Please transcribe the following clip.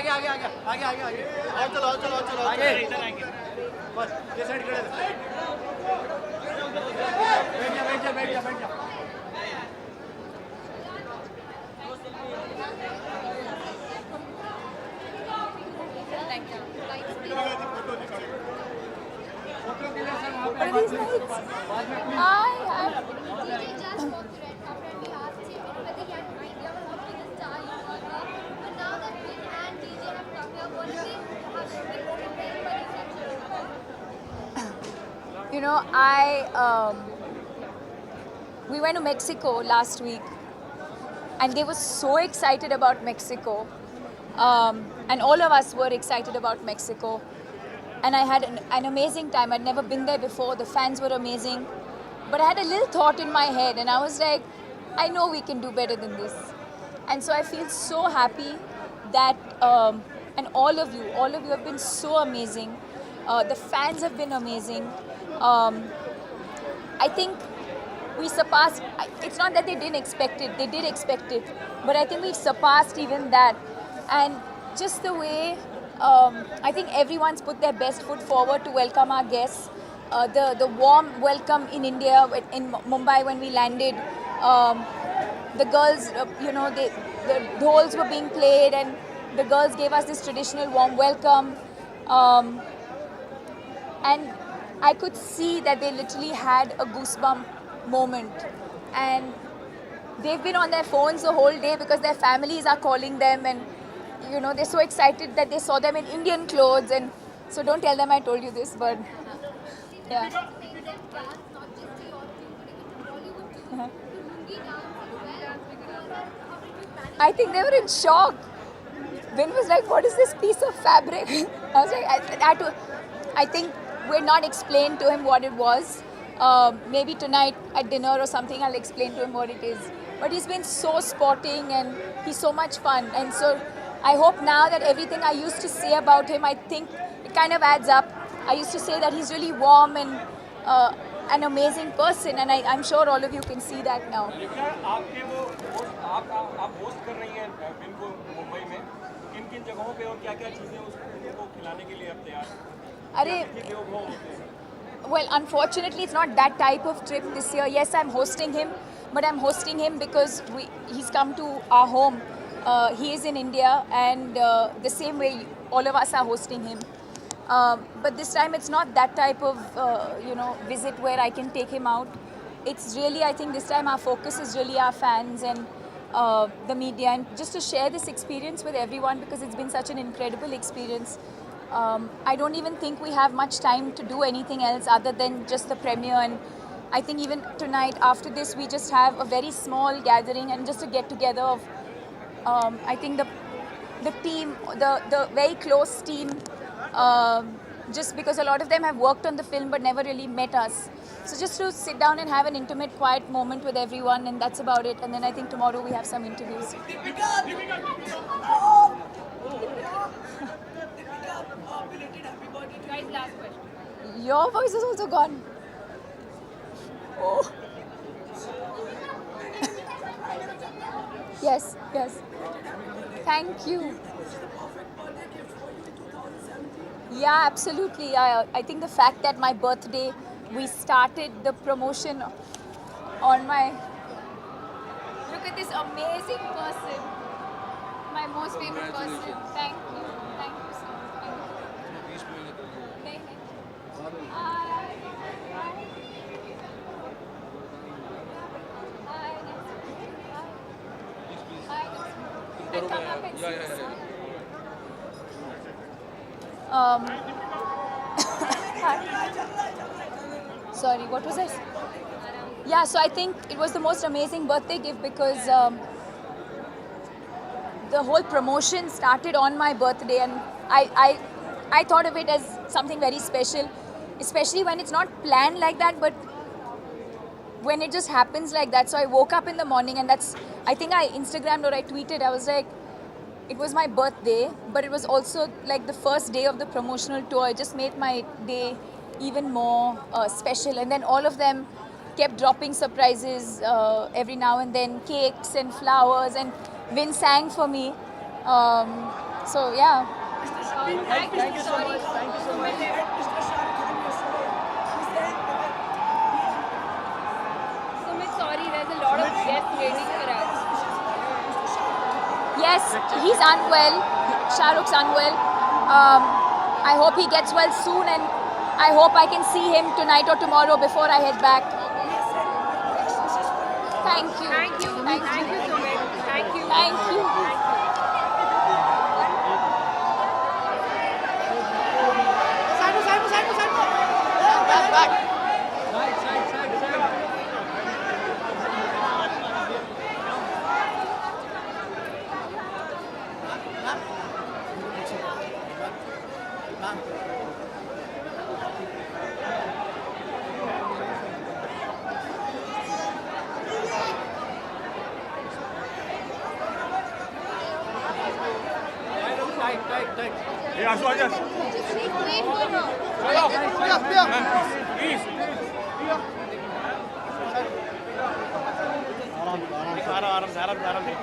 आगे आगे आगे आगे आगे आगे और चलो और चलो और चलो आगे इधर आएंगे बस ये साइड खड़े बैठ जा बैठ जा बैठ जा बैठ जा What are these lights? DJ just walked the red carpet and we asked him whether he had an idea of how big a star you are. But now that Vin and DJ have come here, what do they have been prepared for the reception? You know, we went to Mexico last week, and they were so excited about Mexico, and all of us were excited about Mexico. And I had an amazing time. I'd never been there before. The fans were amazing, but I had a little thought in my head, and I was like, I know we can do better than this. And so I feel so happy that, and all of you have been so amazing. The fans have been amazing. I think we surpassed, it's not that they didn't expect it, they did expect it, but I think we've surpassed even that. And just the way, I think everyone's put their best foot forward to welcome our guests. The warm welcome in India, in Mumbai when we landed. The girls, the dhols were being played, and the girls gave us this traditional warm welcome. And I could see that they literally had a goosebump moment. And they've been on their phones the whole day because their families are calling them, and they're so excited that they saw them in Indian clothes. And so don't tell them I told you this, but yeah. Make them dance not just to your tune, but even to Bollywood too. To Lungi dance as well. How did you manage? I think they were in shock. Vin was like, what is this piece of fabric? I was like, I think we're not explained to him what it was. Maybe tonight at dinner or something I'll explain to him what it is. But he's been so sporting and he's so much fun. And so I hope now that everything I used to say about him, I think it kind of adds up. I used to say that he's really warm and an amazing person, and I'm sure all of you can see that now. आपके वो आप host कर रही हैं win को मुंबई में किन किन जगहों पे और क्या क्या चीजें उसको खिलाने के लिए आप तैयार Arey, well, unfortunately, it's not that type of trip this year. Yes, I'm hosting him, but I'm hosting him because he's come to our home. He is in India, and the same way all of us are hosting him. But this time, it's not that type of visit where I can take him out. It's really, I think this time our focus is really our fans and the media, and just to share this experience with everyone because it's been such an incredible experience. I don't even think we have much time to do anything else other than just the premiere. And I think even tonight after this we just have a very small gathering and just a get together of I think the team, the very close team, just because a lot of them have worked on the film but never really met us. So just to sit down and have an intimate, quiet moment with everyone, and that's about it. And then I think tomorrow we have some interviews. Guys, last question. Your voice is also gone. Oh. Yes, yes. Thank you. Yeah, absolutely. I think the fact that my birthday, we started the promotion on my... Look at this amazing person. My most favorite person. Thank you. Thank you so much. Thank you. Hi. Hi. Hi. Hi. Come up and sit. Sorry, what was I? Yeah, so I think it was the most amazing birthday gift because the whole promotion started on my birthday, and I thought of it as something very special, especially when it's not planned like that, but when it just happens like that. So I woke up in the morning, and I think I Instagrammed or I tweeted, I was like, it was my birthday, but it was also like the first day of the promotional tour. It just made my day even more special. And then all of them kept dropping surprises every now and then, cakes and flowers, and Vin sang for me. So yeah. Thank you so much. Thank you so much. Sumit, sorry, there's a lot of guests waiting for us. Yes, he's unwell. Shah Rukh's unwell. I hope he gets well soon, and I hope I can see him tonight or tomorrow before I head back. Thank you. Thank you. Thank Thank you. you, Sumit. Thank you. Thank you. Back. Tight. ये आंसू आ जा Just wait for her. Please आराम से आराम से